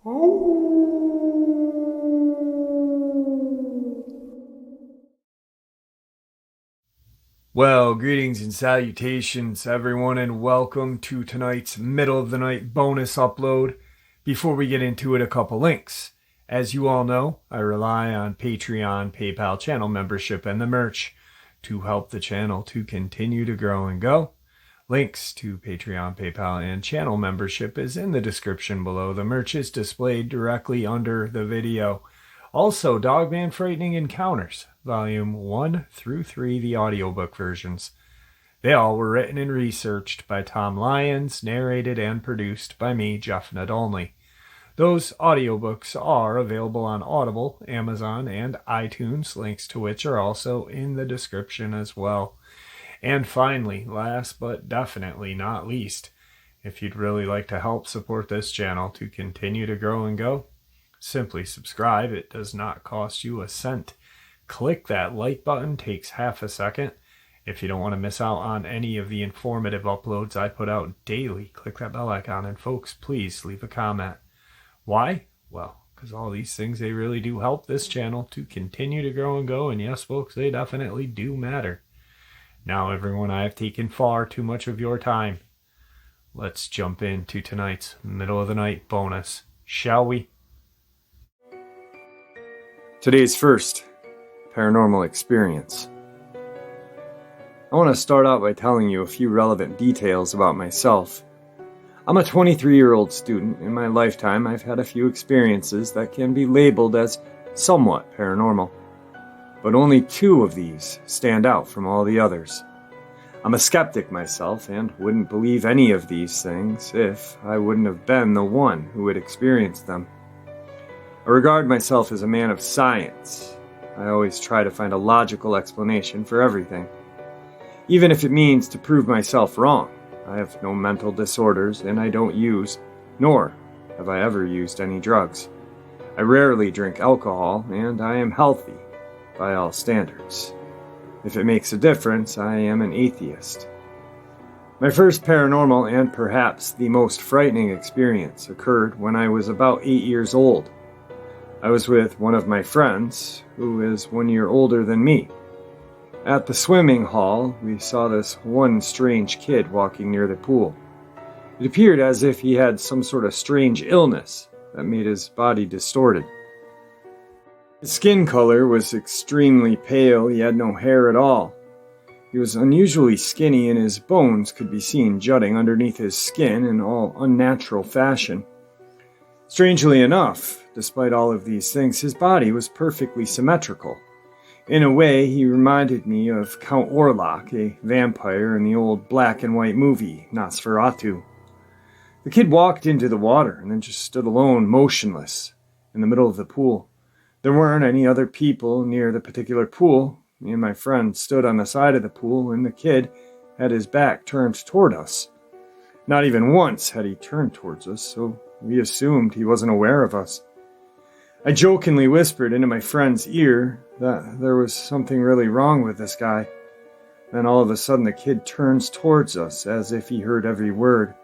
Well, greetings and salutations, everyone, and welcome to tonight's middle of the night bonus upload. Before we get into it, a couple links. As you all know, I rely on Patreon, PayPal channel membership, and the merch to help the channel to continue to grow and go. Links to Patreon, PayPal, and channel membership is in the description below. The merch is displayed directly under the video. Also, Dogman Frightening Encounters, Volume 1 through 3, the audiobook versions. They all were written and researched by Tom Lyons, narrated and produced by me, Jeff Nadolny. Those audiobooks are available on Audible, Amazon, and iTunes, links to which are also in the description as well. And finally, last but definitely not least, if you'd really like to help support this channel to continue to grow and go, simply subscribe. It does not cost you a cent. Click that like button, takes half a second. If you don't want to miss out on any of the informative uploads I put out daily, click that bell icon, and folks, please leave a comment. Why? Well, because all these things, they really do help this channel to continue to grow and go, and yes, folks, they definitely do matter. Now, everyone, I have taken far too much of your time. Let's jump into tonight's middle of the night bonus, shall we? Today's first paranormal experience. I want to start out by telling you a few relevant details about myself. I'm a 23-year-old student. In my lifetime, I've had a few experiences that can be labeled as somewhat paranormal. But only 2 of these stand out from all the others. I'm a skeptic myself and wouldn't believe any of these things if I wouldn't have been the one who had experienced them. I regard myself as a man of science. I always try to find a logical explanation for everything, even if it means to prove myself wrong. I have no mental disorders, and I don't use, nor have I ever used any drugs. I rarely drink alcohol, and I am healthy by all standards. If it makes a difference, I am an atheist. My first paranormal and perhaps the most frightening experience occurred when I was about 8 years old. I was with one of my friends, who is 1 year older than me. At the swimming hall, we saw this one strange kid walking near the pool. It appeared as if he had some sort of strange illness that made his body distorted. His skin color was extremely pale. He had no hair at all. He was unusually skinny, and his bones could be seen jutting underneath his skin in all unnatural fashion. Strangely enough, despite all of these things, his body was perfectly symmetrical. In a way, he reminded me of Count Orlok, a vampire in the old black and white movie, Nosferatu. The kid walked into the water and then just stood alone, motionless, in the middle of the pool. There weren't any other people near the particular pool. Me and my friend stood on the side of the pool, and the kid had his back turned toward us. Not even once had he turned towards us, so we assumed he wasn't aware of us. I jokingly whispered into my friend's ear that there was something really wrong with this guy. Then all of a sudden the kid turns towards us as if he heard every word.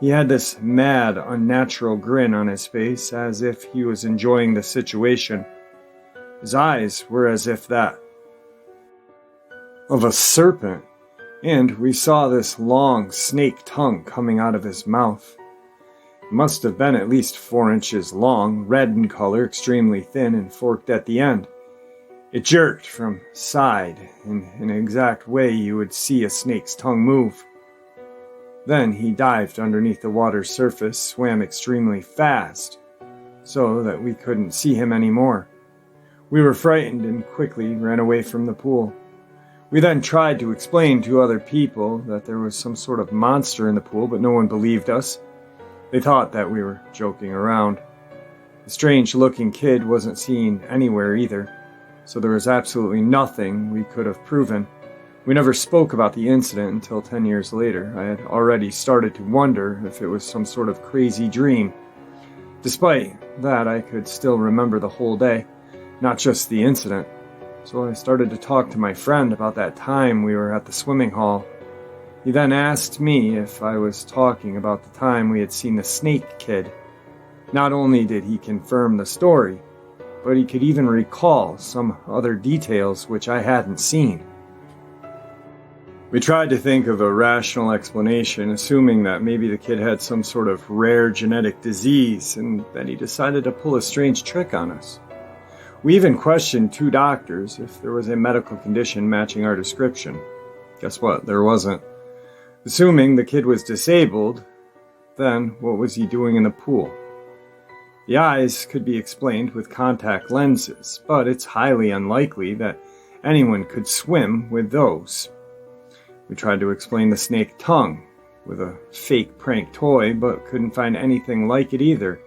He had this mad, unnatural grin on his face as if he was enjoying the situation. His eyes were as if that of a serpent, and we saw this long snake tongue coming out of his mouth. It must have been at least 4 inches long, red in color, extremely thin, and forked at the end. It jerked from side in an exact way you would see a snake's tongue move. Then he dived underneath the water's surface, swam extremely fast, so that we couldn't see him anymore. We were frightened and quickly ran away from the pool. We then tried to explain to other people that there was some sort of monster in the pool, but no one believed us. They thought that we were joking around. The strange-looking kid wasn't seen anywhere either, so there was absolutely nothing we could have proven. We never spoke about the incident until 10 years later. I had already started to wonder if it was some sort of crazy dream. Despite that, I could still remember the whole day, not just the incident. So I started to talk to my friend about that time we were at the swimming hall. He then asked me if I was talking about the time we had seen the snake kid. Not only did he confirm the story, but he could even recall some other details which I hadn't seen. We tried to think of a rational explanation, assuming that maybe the kid had some sort of rare genetic disease, and then he decided to pull a strange trick on us. We even questioned 2 doctors if there was a medical condition matching our description. Guess what? There wasn't. Assuming the kid was disabled, then what was he doing in the pool? The eyes could be explained with contact lenses, but it's highly unlikely that anyone could swim with those. We tried to explain the snake tongue with a fake prank toy, but couldn't find anything like it either.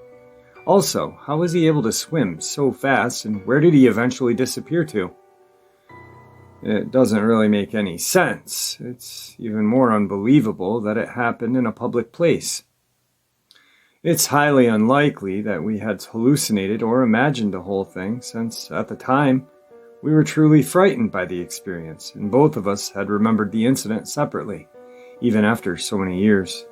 Also, how was he able to swim so fast, and where did he eventually disappear to? It doesn't really make any sense. It's even more unbelievable that it happened in a public place. It's highly unlikely that we had hallucinated or imagined the whole thing, since at the time, we were truly frightened by the experience, and both of us had remembered the incident separately, even after so many years.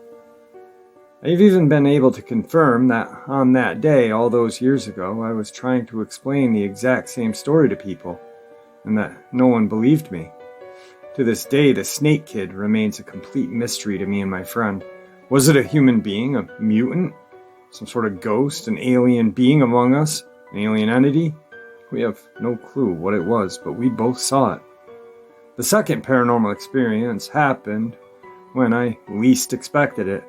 I've even been able to confirm that on that day, all those years ago, I was trying to explain the exact same story to people, and that no one believed me. To this day, the snake kid remains a complete mystery to me and my friend. Was it a human being, a mutant, some sort of ghost, an alien being among us, an alien entity? We have no clue what it was, but we both saw it. The second paranormal experience happened when I least expected it.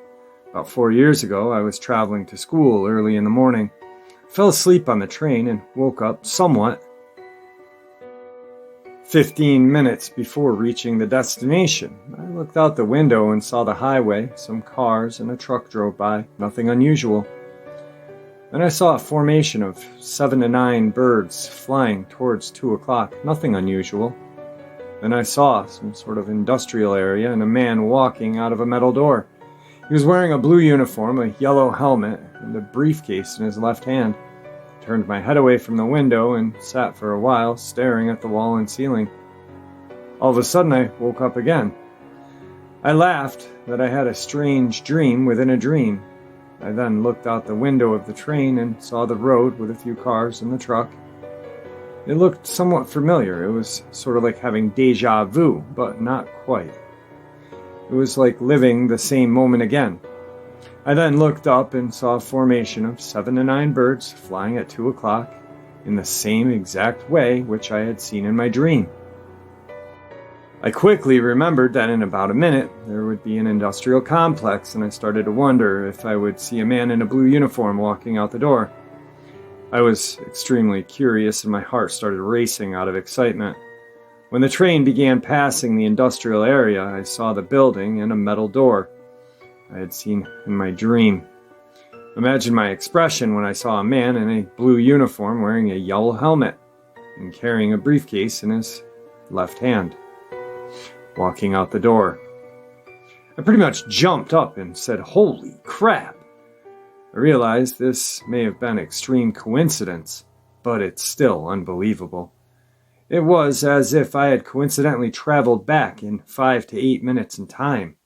About 4 years ago, I was traveling to school early in the morning. I fell asleep on the train and woke up somewhat 15 minutes before reaching the destination. I looked out the window and saw the highway. Some cars and a truck drove by, nothing unusual. Then I saw a formation of 7 to 9 birds flying towards 2 o'clock, nothing unusual. Then I saw some sort of industrial area and a man walking out of a metal door. He was wearing a blue uniform, a yellow helmet, and a briefcase in his left hand. I turned my head away from the window and sat for a while, staring at the wall and ceiling. All of a sudden, I woke up again. I laughed that I had a strange dream within a dream. I then looked out the window of the train and saw the road with a few cars and the truck. It looked somewhat familiar. It was sort of like having deja vu, but not quite. It was like living the same moment again. I then looked up and saw a formation of 7 to 9 birds flying at 2 o'clock in the same exact way which I had seen in my dream. I quickly remembered that in about a minute there would be an industrial complex, and I started to wonder if I would see a man in a blue uniform walking out the door. I was extremely curious and my heart started racing out of excitement. When the train began passing the industrial area, I saw the building and a metal door I had seen in my dream. Imagine my expression when I saw a man in a blue uniform wearing a yellow helmet and carrying a briefcase in his left hand, walking out the door. I pretty much jumped up and said, "Holy crap!" I realized this may have been extreme coincidence, but it's still unbelievable. It was as if I had coincidentally traveled back in 5 to 8 minutes in time.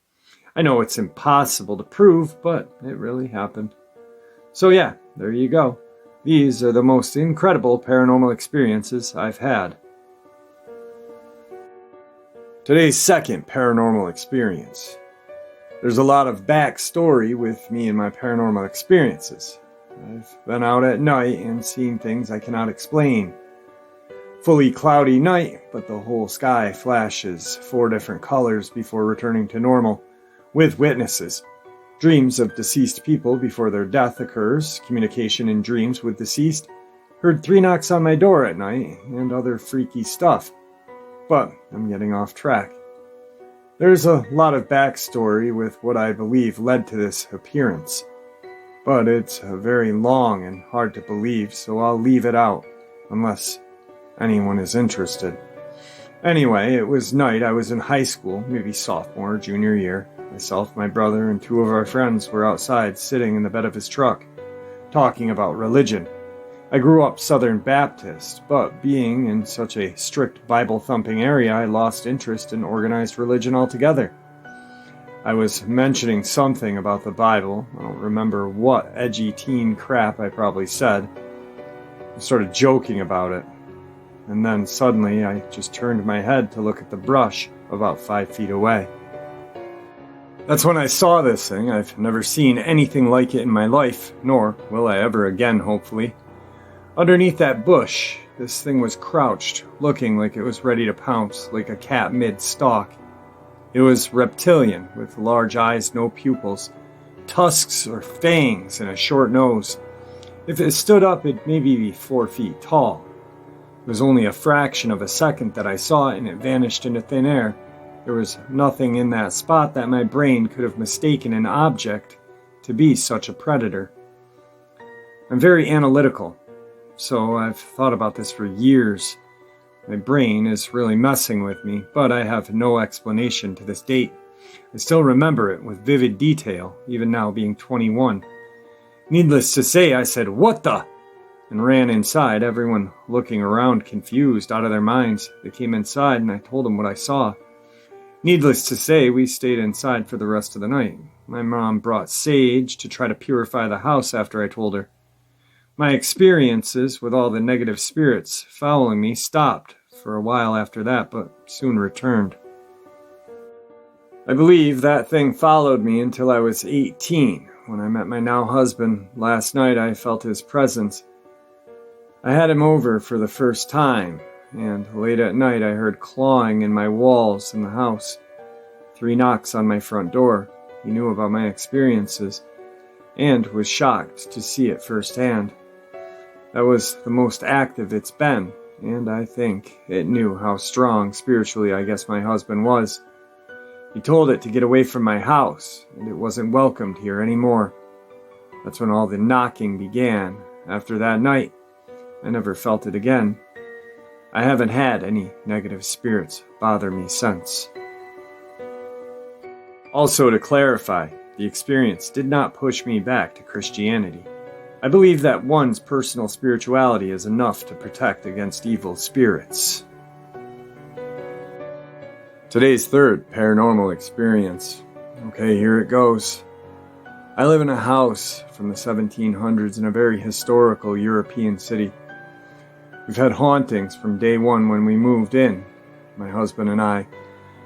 I know it's impossible to prove, but it really happened. So yeah, there you go. These are the most incredible paranormal experiences I've had. Today's second paranormal experience. There's a lot of backstory with me and my paranormal experiences. I've been out at night and seen things I cannot explain. Fully cloudy night, but the whole sky flashes 4 different colors before returning to normal, with witnesses. Dreams of deceased people before their death occurs, communication in dreams with deceased, heard 3 knocks on my door at night, and other freaky stuff. But I'm getting off track. There's a lot of backstory with what I believe led to this appearance, but it's very long and hard to believe, so I'll leave it out, unless anyone is interested. Anyway, it was night. I was in high school, maybe sophomore or junior year. Myself, my brother, and 2 of our friends were outside sitting in the bed of his truck, talking about religion. I grew up Southern Baptist, but being in such a strict Bible-thumping area, I lost interest in organized religion altogether. I was mentioning something about the Bible. I don't remember what edgy teen crap I probably said. I started joking about it. And then suddenly I just turned my head to look at the brush about 5 feet away. That's when I saw this thing. I've never seen anything like it in my life, nor will I ever again, hopefully. Underneath that bush, this thing was crouched, looking like it was ready to pounce, like a cat mid-stalk. It was reptilian, with large eyes, no pupils, tusks or fangs, and a short nose. If it stood up, it'd maybe be 4 feet tall. It was only a fraction of a second that I saw it, and it vanished into thin air. There was nothing in that spot that my brain could have mistaken an object to be such a predator. I'm very analytical, so I've thought about this for years. My brain is really messing with me, but I have no explanation to this date. I still remember it with vivid detail, even now being 21. Needless to say, I said, "What the?" and ran inside, everyone looking around confused, out of their minds. They came inside and I told them what I saw. Needless to say, we stayed inside for the rest of the night. My mom brought sage to try to purify the house after I told her. My experiences with all the negative spirits following me stopped for a while after that, but soon returned. I believe that thing followed me until I was 18. When I met my now husband last night, I felt his presence. I had him over for the first time, and late at night I heard clawing in my walls in the house. 3 knocks on my front door. He knew about my experiences, and was shocked to see it firsthand. That was the most active it's been, and I think it knew how strong spiritually I guess my husband was. He told it to get away from my house, and it wasn't welcomed here anymore. That's when all the knocking began. After that night, I never felt it again. I haven't had any negative spirits bother me since. Also, to clarify, the experience did not push me back to Christianity. I believe that one's personal spirituality is enough to protect against evil spirits. Today's third paranormal experience. Okay, here it goes. I live in a house from the 1700s in a very historical European city. We've had hauntings from day one when we moved in, my husband and I.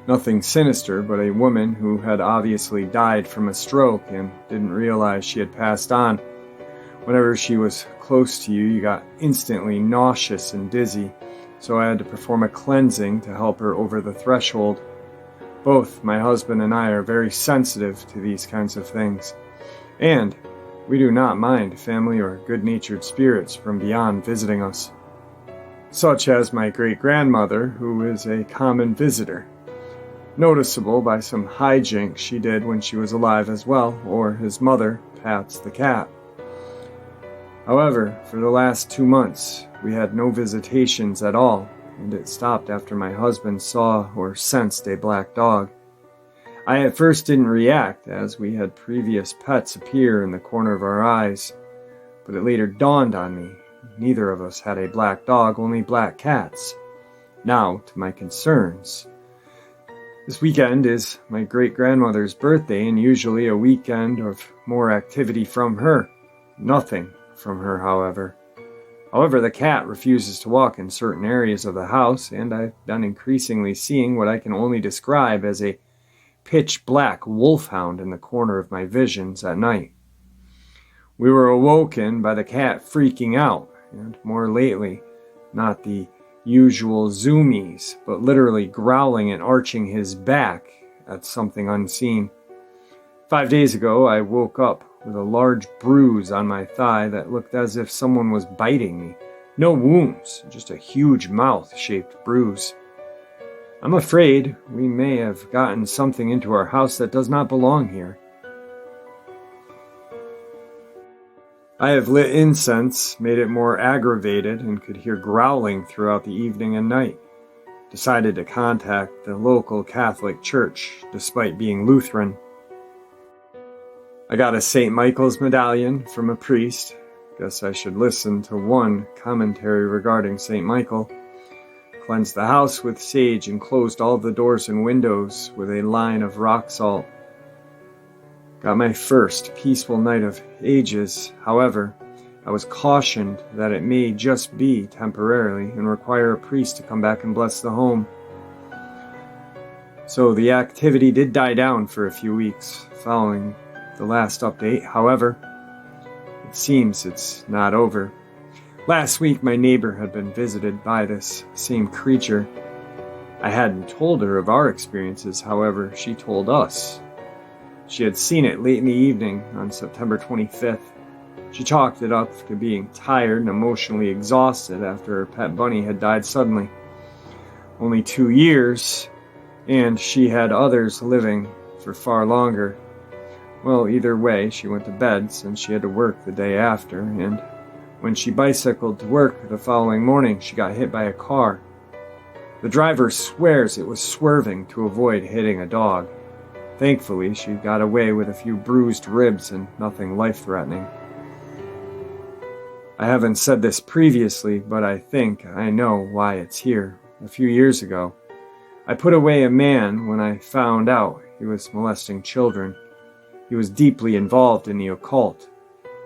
Nothing sinister, but a woman who had obviously died from a stroke and didn't realize she had passed on. Whenever she was close to you, you got instantly nauseous and dizzy, so I had to perform a cleansing to help her over the threshold. Both my husband and I are very sensitive to these kinds of things, and we do not mind family or good-natured spirits from beyond visiting us, such as my great-grandmother, who is a common visitor, noticeable by some hijinks she did when she was alive as well, or his mother, Pats the cat. However, for the last 2 months, we had no visitations at all, and it stopped after my husband saw or sensed a black dog. I at first didn't react, as we had previous pets appear in the corner of our eyes, but it later dawned on me, neither of us had a black dog, only black cats. Now, to my concerns. This weekend is my great-grandmother's birthday, and usually a weekend of more activity from her. Nothing from her, however. However, the cat refuses to walk in certain areas of the house, and I've been increasingly seeing what I can only describe as a pitch-black wolfhound in the corner of my visions at night. We were awoken by the cat freaking out, and more lately, not the usual zoomies, but literally growling and arching his back at something unseen. 5 days ago, I woke up with a large bruise on my thigh that looked as if someone was biting me. No wounds, just a huge mouth-shaped bruise. I'm afraid we may have gotten something into our house that does not belong here. I have lit incense, made it more aggravated, and could hear growling throughout the evening and night. Decided to contact the local Catholic church, despite being Lutheran. I got a St. Michael's medallion from a priest. Guess I should listen to one commentary regarding St. Michael. Cleansed the house with sage and closed all the doors and windows with a line of rock salt. Got my first peaceful night of ages. However, I was cautioned that it may just be temporarily and require a priest to come back and bless the home. So the activity did die down for a few weeks following the last update. However, it seems it's not over. Last week, my neighbor had been visited by this same creature. I hadn't told her of our experiences, however, she told us. She had seen it late in the evening on September 25th. She chalked it up to being tired and emotionally exhausted after her pet bunny had died suddenly. Only 2 years, and she had others living for far longer. Well, either way, she went to bed since she had to work the day after, and when she bicycled to work the following morning, she got hit by a car. The driver swears it was swerving to avoid hitting a dog. Thankfully, she got away with a few bruised ribs and nothing life-threatening. I haven't said this previously, but I think I know why it's here. A few years ago, I put away a man when I found out he was molesting children. He was deeply involved in the occult,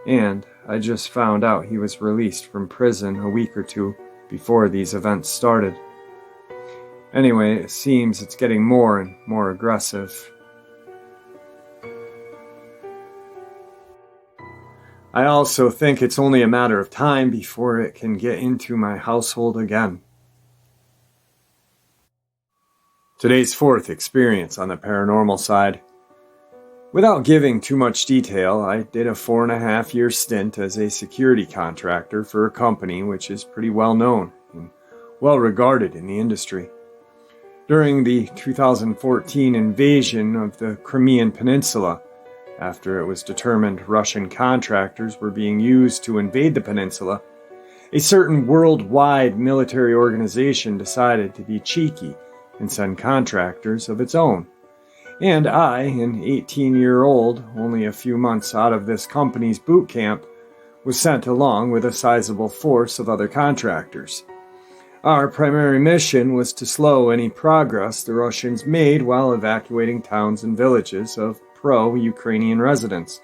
and I just found out he was released from prison a week or two before these events started. Anyway, it seems it's getting more and more aggressive. I also think it's only a matter of time before it can get into my household again. Today's fourth experience on the paranormal side. Without giving too much detail, I did a 4.5-year stint as a security contractor for a company which is pretty well known and well regarded in the industry. During the 2014 invasion of the Crimean Peninsula, after it was determined Russian contractors were being used to invade the peninsula, a certain worldwide military organization decided to be cheeky and send contractors of its own. And I, an 18-year-old, only a few months out of this company's boot camp, was sent along with a sizable force of other contractors. Our primary mission was to slow any progress the Russians made while evacuating towns and villages of pro-Ukrainian residents,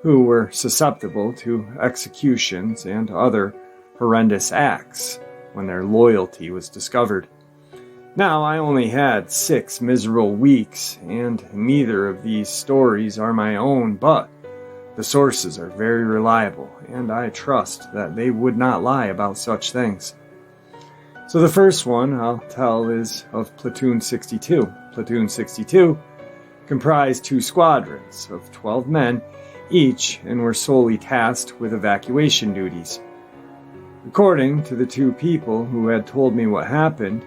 who were susceptible to executions and other horrendous acts when their loyalty was discovered. Now, I only had 6 miserable weeks, and neither of these stories are my own, but the sources are very reliable, and I trust that they would not lie about such things. So the first one I'll tell is of Platoon 62. Platoon 62 comprised 2 squadrons of 12 men each and were solely tasked with evacuation duties. According to the 2 people who had told me what happened,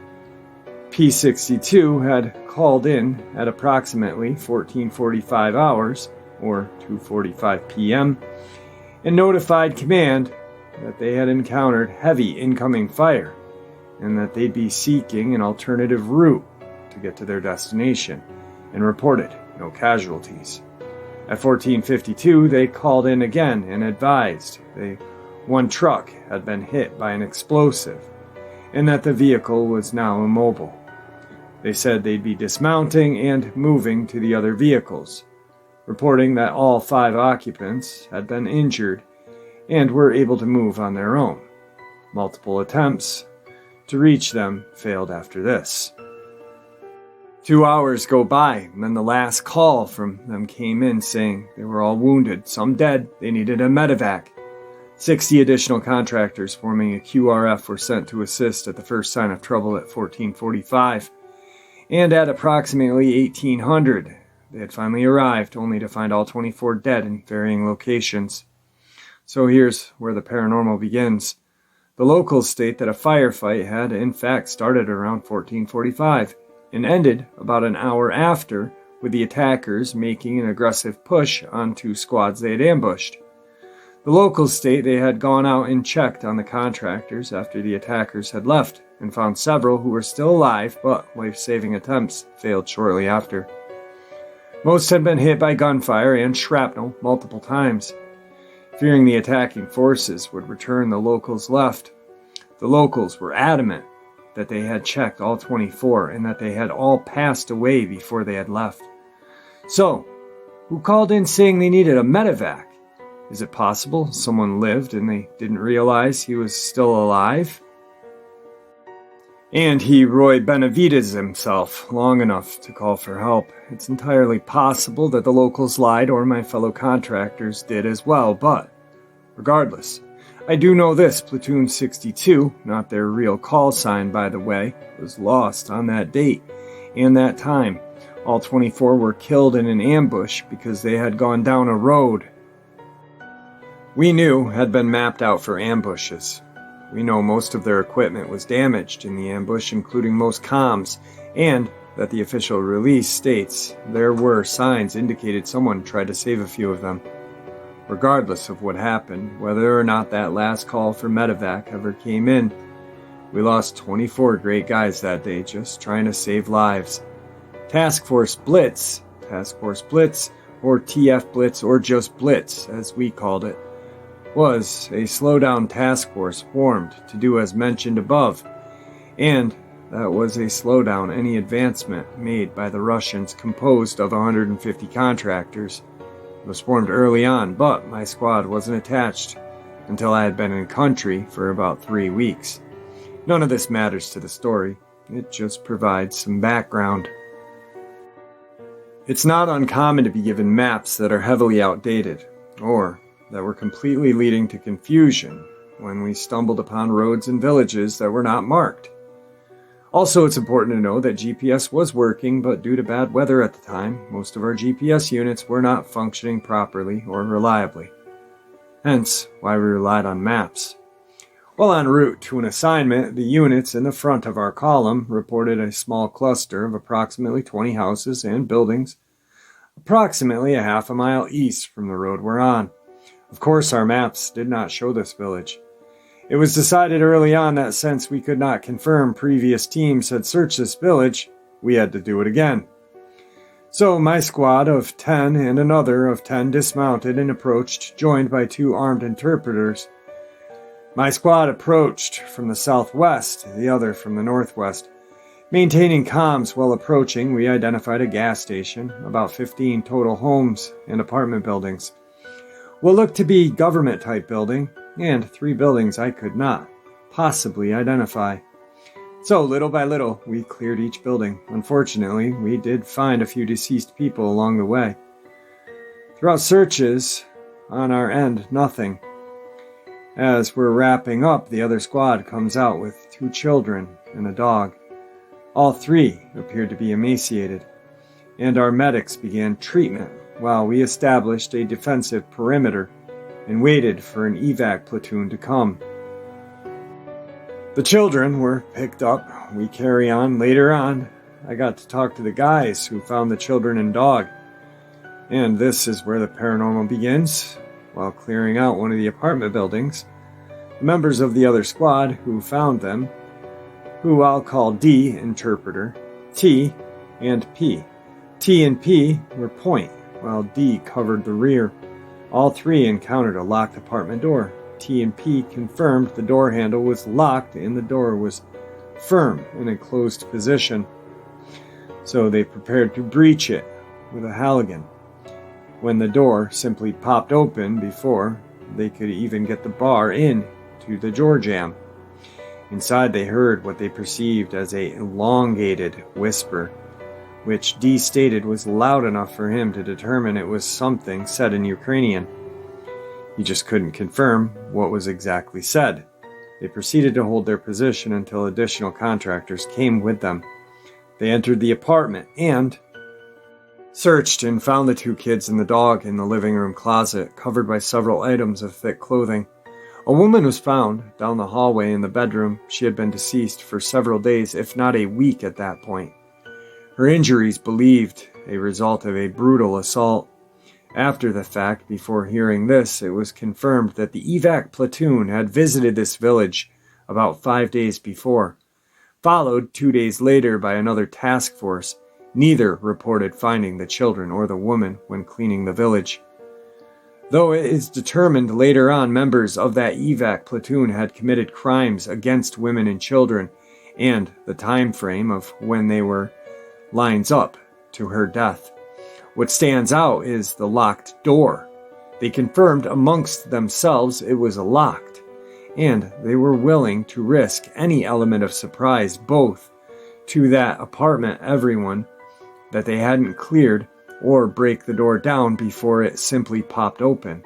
P-62 had called in at approximately 14:45 hours, or 2:45 p.m., and notified command that they had encountered heavy incoming fire and that they'd be seeking an alternative route to get to their destination, and reported no casualties. At 14:52, they called in again and advised one truck had been hit by an explosive and that the vehicle was now immobile. They said they'd be dismounting and moving to the other vehicles, reporting that all 5 occupants had been injured and were able to move on their own. Multiple attempts to reach them failed after this. 2 hours go by, and then the last call from them came in saying they were all wounded, some dead, they needed a medevac. 60 additional contractors forming a QRF were sent to assist at the first sign of trouble at 14:45, and at approximately 1800, they had finally arrived, only to find all 24 dead in varying locations. So here's where the paranormal begins. The locals state that a firefight had in fact started around 14:45 and ended about an hour after, with the attackers making an aggressive push on 2 squads they had ambushed. The locals state they had gone out and checked on the contractors after the attackers had left and found several who were still alive, but life-saving attempts failed shortly after. Most had been hit by gunfire and shrapnel multiple times. Fearing the attacking forces would return, the locals left. The locals were adamant that they had checked all 24 and that they had all passed away before they had left. So, who called in saying they needed a medevac. Is it possible someone lived and they didn't realize he was still alive? And he Roy Benavides himself long enough to call for help. It's entirely possible that the locals lied or my fellow contractors did as well, but regardless, I do know this: Platoon 62, not their real call sign by the way, was lost on that date and that time. All 24 were killed in an ambush because they had gone down a road we knew had been mapped out for ambushes. We know most of their equipment was damaged in the ambush, including most comms, and that the official release states there were signs indicated someone tried to save a few of them. Regardless of what happened, whether or not that last call for medevac ever came in, we lost 24 great guys that day just trying to save lives. Task Force Blitz, or TF Blitz, or just Blitz, as we called it, was a slowdown task force formed to do as mentioned above, and that was a slowdown any advancement made by the Russians, composed of 150 contractors. It was formed early on, but my squad wasn't attached until I had been in country for about 3 weeks. None of this matters to the story, it just provides some background. It's not uncommon to be given maps that are heavily outdated, or that were completely leading to confusion when we stumbled upon roads and villages that were not marked. Also, it's important to know that GPS was working, but due to bad weather at the time, most of our GPS units were not functioning properly or reliably. Hence, why we relied on maps. While en route to an assignment, the units in the front of our column reported a small cluster of approximately 20 houses and buildings, approximately a half a mile east from the road we're on. Of course, our maps did not show this village. It was decided early on that since we could not confirm previous teams had searched this village, we had to do it again. So my squad of 10 and another of 10 dismounted and approached, joined by 2 armed interpreters. My squad approached from the southwest, the other from the northwest. Maintaining comms while approaching, we identified a gas station, about 15 total homes and apartment buildings. What looked to be government-type building, and 3 buildings I could not possibly identify. So, little by little, we cleared each building. Unfortunately, we did find a few deceased people along the way. Throughout searches, on our end, nothing. As we're wrapping up, the other squad comes out with 2 children and a dog. All 3 appeared to be emaciated, and our medics began treatment while we established a defensive perimeter and waited for an evac platoon to come. The children were picked up. We carry on. Later on, I got to talk to the guys who found the children and dog. And this is where the paranormal begins. While clearing out one of the apartment buildings, the members of the other squad who found them, who I'll call D, interpreter, T, and P. T and P were point, while D covered the rear. All 3 encountered a locked apartment door. T and P confirmed the door handle was locked and the door was firm in a closed position. So they prepared to breach it with a Halligan, when the door simply popped open before they could even get the bar in to the door jamb. Inside they heard what they perceived as a elongated whisper, which D stated was loud enough for him to determine it was something said in Ukrainian. He just couldn't confirm what was exactly said. They proceeded to hold their position until additional contractors came with them. They entered the apartment and searched and found the 2 kids and the dog in the living room closet, covered by several items of thick clothing. A woman was found down the hallway in the bedroom. She had been deceased for several days, if not a week at that point. Her injuries believed a result of a brutal assault. After the fact, before hearing this, it was confirmed that the evac platoon had visited this village about 5 days before, followed 2 days later by another task force. Neither reported finding the children or the woman when cleaning the village. Though it is determined later on members of that evac platoon had committed crimes against women and children, and the time frame of when they were lines up to her death. What stands out is the locked door. They confirmed amongst themselves it was locked, and they were willing to risk any element of surprise both to that apartment everyone that they hadn't cleared or break the door down before it simply popped open.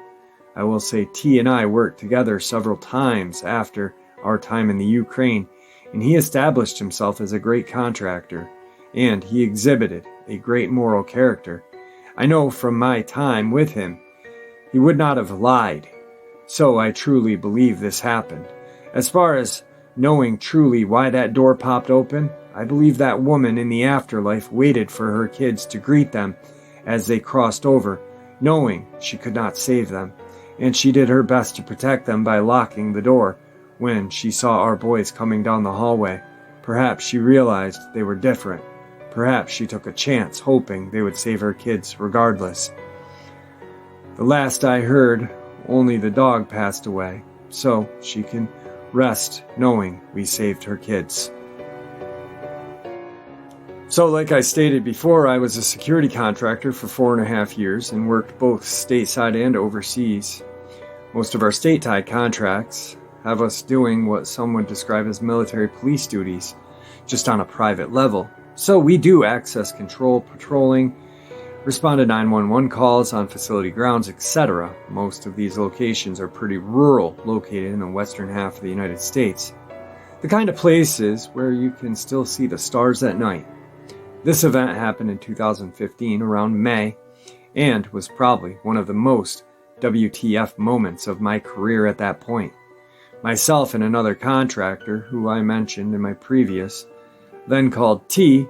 I will say T and I worked together several times after our time in the Ukraine, and he established himself as a great contractor, and he exhibited a great moral character. I know from my time with him, he would not have lied, so I truly believe this happened. As far as knowing truly why that door popped open, I believe that woman in the afterlife waited for her kids to greet them as they crossed over, knowing she could not save them, and she did her best to protect them by locking the door when she saw our boys coming down the hallway. Perhaps she realized they were different. Perhaps she took a chance, hoping they would save her kids regardless. The last I heard, only the dog passed away, so she can rest knowing we saved her kids. So like I stated before, I was a security contractor for 4.5 years and worked both stateside and overseas. Most of our state-tied contracts have us doing what some would describe as military police duties, just on a private level. So we do access control, patrolling, respond to 911 calls on facility grounds, etc. Most of these locations are pretty rural, located in the western half of the United States. The kind of places where you can still see the stars at night. This event happened in 2015 around May and was probably one of the most WTF moments of my career at that point. Myself and another contractor, who I mentioned in my previous, then called T,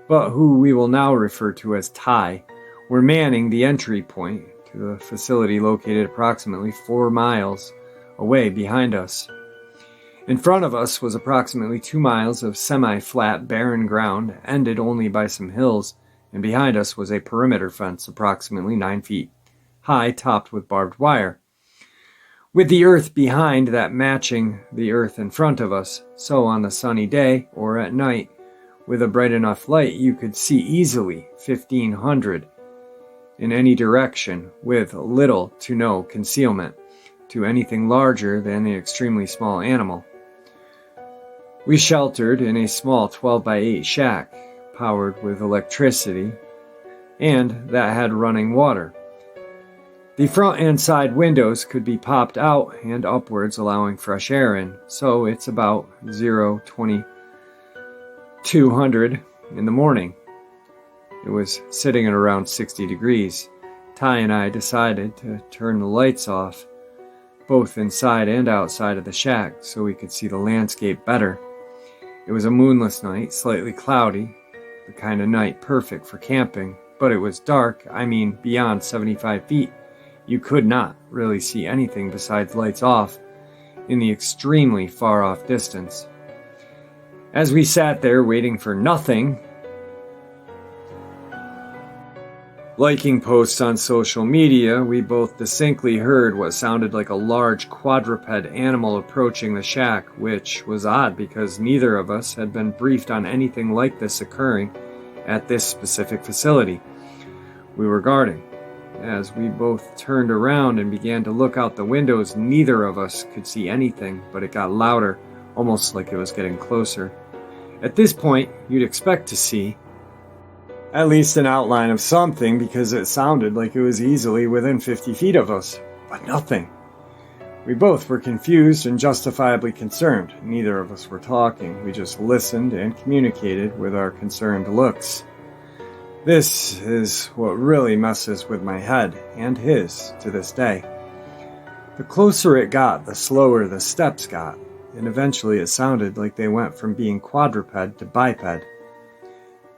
but who we will now refer to as Ty, were manning the entry point to the facility located approximately 4 miles away behind us. In front of us was approximately 2 miles of semi-flat barren ground, ended only by some hills, and behind us was a perimeter fence approximately 9 feet high, topped with barbed wire, with the earth behind that matching the earth in front of us. So on the sunny day or at night, with a bright enough light, you could see easily 1,500 in any direction, with little to no concealment to anything larger than the extremely small animal. We sheltered in a small 12 by 8 shack, powered with electricity, and that had running water. The front and side windows could be popped out and upwards, allowing fresh air in, so it's about 200 in the morning. It was sitting at around 60 degrees. Ty and I decided to turn the lights off, both inside and outside of the shack, so we could see the landscape better. It was a moonless night, slightly cloudy, the kind of night perfect for camping, but it was dark, beyond 75 feet. You could not really see anything besides lights off in the extremely far off distance. As we sat there waiting for nothing, liking posts on social media, we both distinctly heard what sounded like a large quadruped animal approaching the shack, which was odd because neither of us had been briefed on anything like this occurring at this specific facility we were guarding. As we both turned around and began to look out the windows, neither of us could see anything, but it got louder, almost like it was getting closer. At this point, you'd expect to see at least an outline of something, because it sounded like it was easily within 50 feet of us, but nothing. We both were confused and justifiably concerned. Neither of us were talking. We just listened and communicated with our concerned looks. This is what really messes with my head, and his, to this day. The closer it got, the slower the steps got, and eventually it sounded like they went from being quadruped to biped.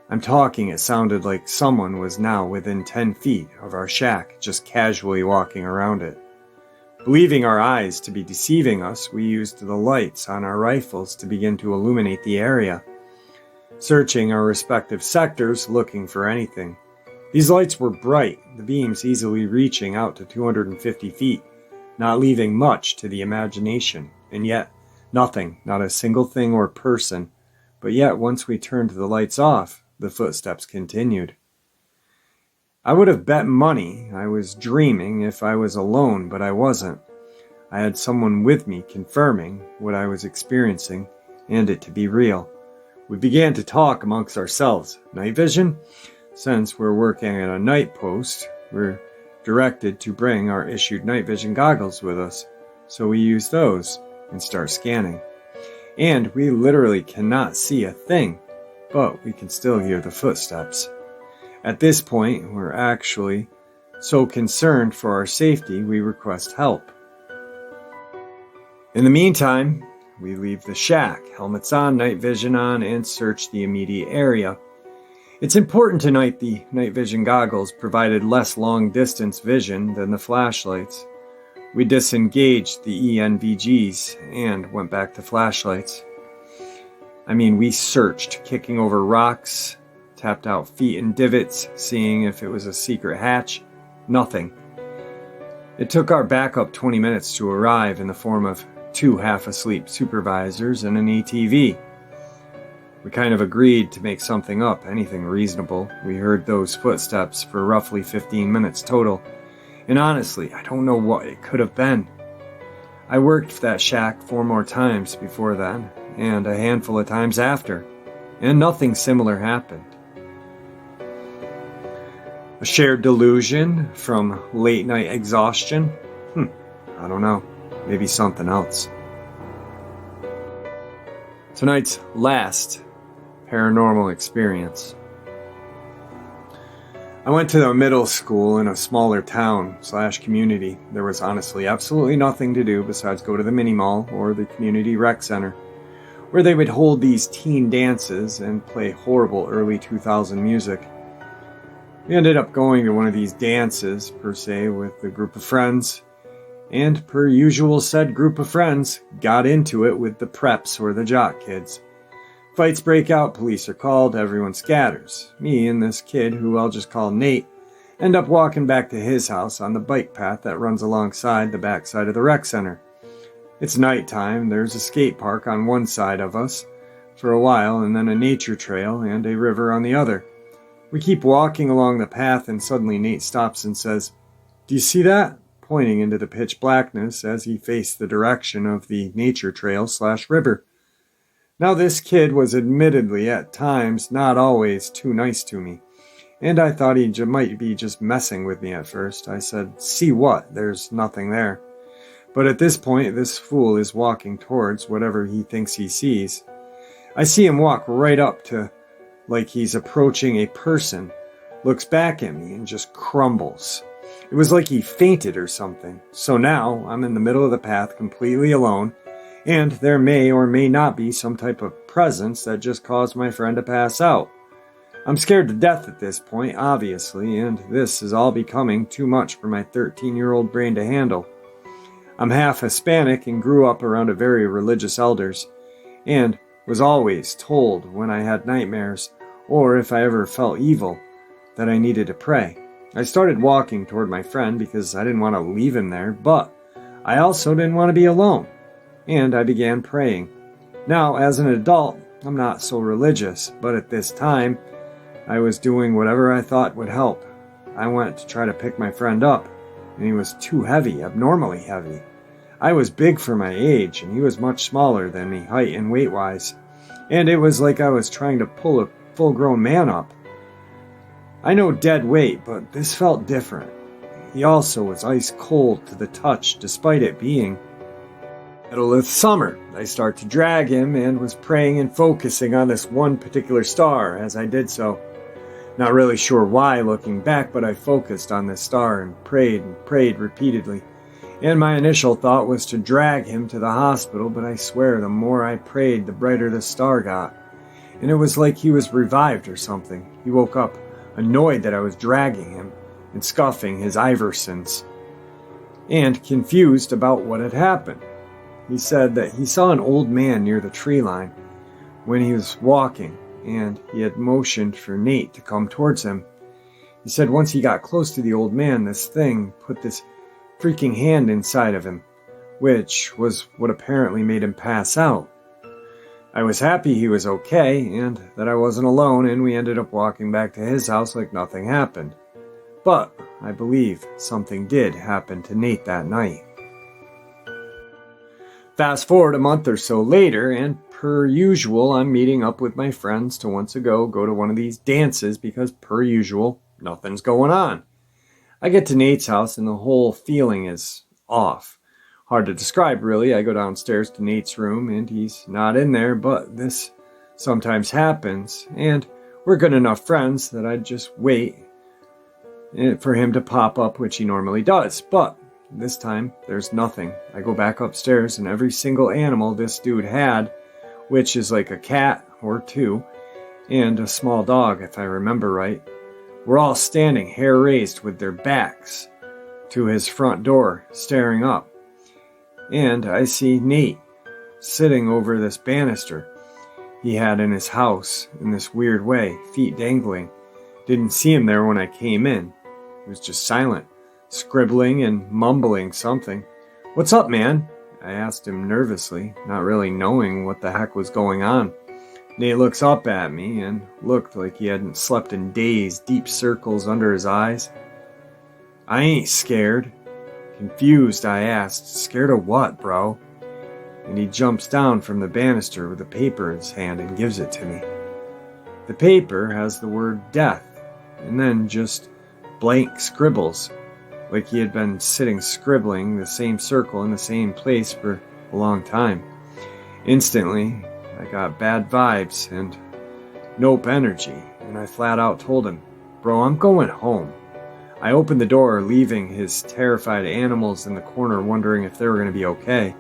I'm talking, it sounded like someone was now within 10 feet of our shack, just casually walking around it. Believing our eyes to be deceiving us, we used the lights on our rifles to begin to illuminate the area, searching our respective sectors, looking for anything. These lights were bright, the beams easily reaching out to 250 feet, not leaving much to the imagination, and yet nothing, not a single thing or person. But yet, once we turned the lights off, the footsteps continued. I would have bet money I was dreaming if I was alone, but I wasn't. I had someone with me confirming what I was experiencing and it to be real. We began to talk amongst ourselves. Night vision? Since we're working at a night post, we're directed to bring our issued night vision goggles with us. So we use those and start scanning. And we literally cannot see a thing, but we can still hear the footsteps. At this point, we're actually so concerned for our safety, we request help. In the meantime, we leave the shack, helmets on, night vision on, and search the immediate area. It's important to note the night vision goggles provided less long-distance vision than the flashlights. We disengaged the ENVGs and went back to flashlights. We searched, kicking over rocks, tapped out feet in divots, seeing if it was a secret hatch. Nothing. It took our backup 20 minutes to arrive in the form of 2 half-asleep supervisors and an ATV. We kind of agreed to make something up, anything reasonable. We heard those footsteps for roughly 15 minutes total, and honestly, I don't know what it could have been. I worked that shack 4 more times before then, and a handful of times after, and nothing similar happened. A shared delusion from late-night exhaustion? I don't know. Maybe something else. Tonight's last paranormal experience. I went to the middle school in a smaller town/community. There was honestly absolutely nothing to do besides go to the mini mall or the community rec center, where they would hold these teen dances and play horrible early 2000 music. We ended up going to one of these dances, per se, with a group of friends. And per usual, said group of friends got into it with the preps or the jock kids. Fights break out, police are called, everyone scatters. Me and this kid, who I'll just call Nate, end up walking back to his house on the bike path that runs alongside the backside of the rec center. It's nighttime, there's a skate park on one side of us for a while, and then a nature trail and a river on the other. We keep walking along the path, and suddenly Nate stops and says, "Do you see that?" pointing into the pitch blackness as he faced the direction of the nature trail/river. Now this kid was admittedly at times not always too nice to me, and I thought he might be just messing with me at first. I said, "See what? There's nothing there." But at this point, this fool is walking towards whatever he thinks he sees. I see him walk right up to, like he's approaching a person, looks back at me and just crumbles. It was like he fainted or something. So now I'm in the middle of the path completely alone, and there may or may not be some type of presence that just caused my friend to pass out. I'm scared to death at this point, obviously, and this is all becoming too much for my 13-year-old brain to handle. I'm half Hispanic and grew up around a very religious elders, and was always told when I had nightmares, or if I ever felt evil, that I needed to pray. I started walking toward my friend because I didn't want to leave him there, but I also didn't want to be alone, and I began praying. Now, as an adult, I'm not so religious, but at this time, I was doing whatever I thought would help. I went to try to pick my friend up, and he was too heavy, abnormally heavy. I was big for my age, and he was much smaller than me, height and weight-wise, and it was like I was trying to pull a full-grown man up. I know dead weight, but this felt different. He also was ice cold to the touch, despite it being middle of summer. I start to drag him and was praying and focusing on this one particular star as I did so. Not really sure why looking back, but I focused on this star and prayed repeatedly. And my initial thought was to drag him to the hospital, but I swear the more I prayed, the brighter the star got. And it was like he was revived or something. He woke up, annoyed that I was dragging him and scuffing his Iversons, and confused about what had happened. He said that he saw an old man near the tree line when he was walking, and he had motioned for Nate to come towards him. He said once he got close to the old man, this thing put this freaking hand inside of him, which was what apparently made him pass out. I was happy he was okay, and that I wasn't alone, and we ended up walking back to his house like nothing happened. But I believe something did happen to Nate that night. Fast forward a month or so later, and per usual, I'm meeting up with my friends to once go to one of these dances because per usual, nothing's going on. I get to Nate's house and the whole feeling is off. Hard to describe, really. I go downstairs to Nate's room and he's not in there, but this sometimes happens, and we're good enough friends that I'd just wait for him to pop up, which he normally does. But this time, there's nothing. I go back upstairs and every single animal this dude had, which is like a cat or two, and a small dog, if I remember right, were all standing hair raised with their backs to his front door, staring up. And I see Nate sitting over this banister he had in his house in this weird way, feet dangling. Didn't see him there when I came in. He was just silent, scribbling and mumbling something. "What's up, man?" I asked him nervously, not really knowing what the heck was going on. Nate looks up at me and looked like he hadn't slept in days, deep circles under his eyes. "I ain't scared." Confused, I asked, "Scared of what, bro?" And he jumps down from the banister with a paper in his hand and gives it to me. The paper has the word death, and then just blank scribbles, like he had been sitting scribbling the same circle in the same place for a long time. Instantly, I got bad vibes and nope energy, and I flat out told him, "Bro, I'm going home." I opened the door, leaving his terrified animals in the corner wondering if they were going to be okay.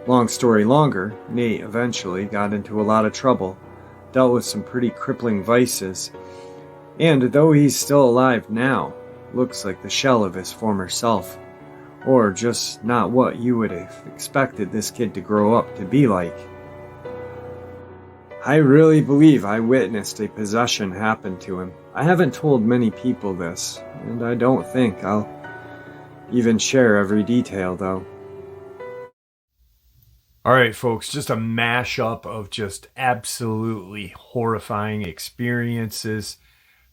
Long story longer, Nate eventually got into a lot of trouble, dealt with some pretty crippling vices, and though he's still alive now, looks like the shell of his former self, or just not what you would have expected this kid to grow up to be like. I really believe I witnessed a possession happen to him. I haven't told many people this, and I don't think I'll even share every detail, though. Alright, folks, just a mashup of just absolutely horrifying experiences.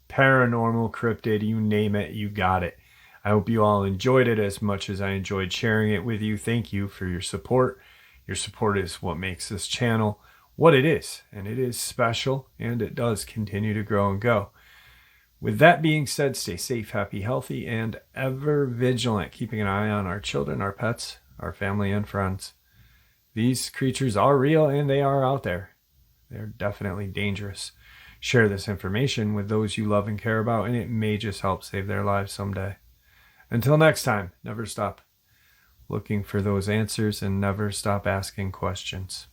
Paranormal, cryptid, you name it, you got it. I hope you all enjoyed it as much as I enjoyed sharing it with you. Thank you for your support. Your support is what makes this channel what it is, and it is special, and it does continue to grow and go. With that being said, stay safe, happy, healthy, and ever vigilant, keeping an eye on our children, our pets, our family, and friends. These creatures are real, and they are out there. They're definitely dangerous. Share this information with those you love and care about, and it may just help save their lives someday. Until next time, never stop looking for those answers and never stop asking questions.